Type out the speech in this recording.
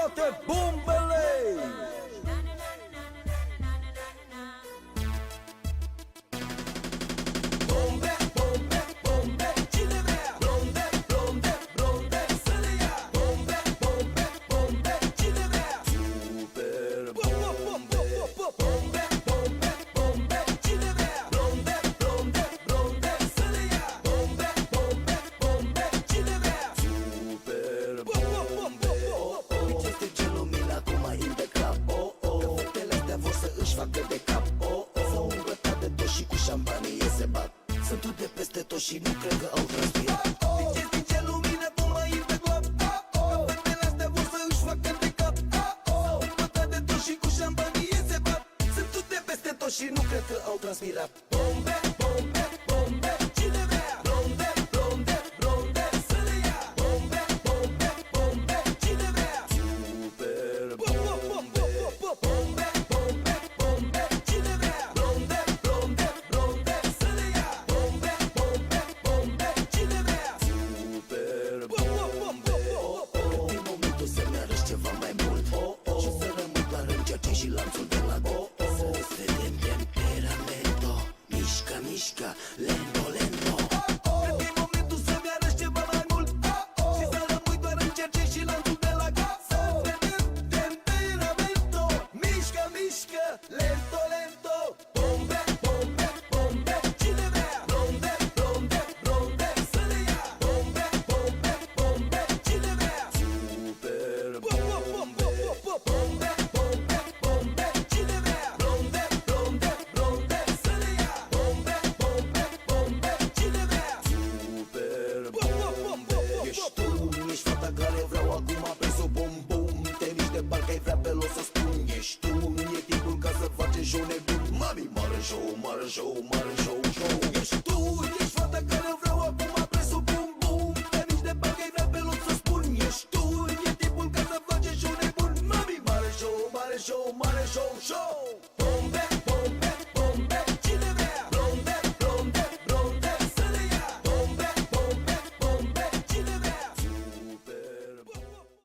toate bombele. Bombe, bombe, bombe, cine vrea? Blonde, blonde, blonde, să le ia. Bombe, bombe, bombe, cine vrea? Super bombe. Bombe, bombe, bombe, cine vrea? Blonde, blonde, blonde, să le ia. Bombe, bombe, bombe, cine vrea? Super bombe. Bitch, este ce lumina cum mai in the club. Că fetele astea vor să își facă de cap. S-au îmbrăcat de tot și cu șampanie se bat. Sunt tu de peste tot și nu cred că au transpirat. Bitch, este ce lumină cum mai in the club. Că fetele astea vor să își facă de cap. S-au îmbătat de tot și cu șampanie se bat. Sunt tu de peste tot și nu cred că au transpirat. Bombe, bombe, bombe, cine vrea? Blonde, blonde, blonde, să le ia. Bombe, bombe, bombe, cine vrea? Super bombe. Bombe, bombe, bombe, cine vrea? Blonde, blonde, blonde, să le ia. Bombe, bombe, bombe, cine vrea? Super bombe. Din momentul să-mi arăți ceva mai mult și să rămâi doar în cercei și lanțul de la go. Să vedem temperamento. Mișca, mișca, lento, lento. Cred că e momentul să-mi arăți ceva mai mult și să rămâi doar în cercei și lanțul de la gât. Să vedem temperamento. Mișcă, mișcă, lento, lento. Bombe, bombe, bombe, cine vrea? Blonde, blonde, blonde, să le ia. Bombe, bombe, bombe, cine vrea? Super bombe. Bombe, bombe, bombe, cine vrea? Blonde, blonde, blonde, să le ia. Bombe, bombe, bombe, cine vrea? Super bombe. Ești tu, ești fata care vreau acum apres o bom-bom. Te miști de parcă ai vrea pe loc să spun. Ești tu, e timpul ca să facem show nebun. Mami, mare show, mare show, mare show, show. Ești tu, ești fata care vreau acum apres o bum-bum. Te miști de parcă ai vrea pe loc să spun. Ești tu, e timpul ca să facem show nebun. Mami, mare show, mare show, mare show, show.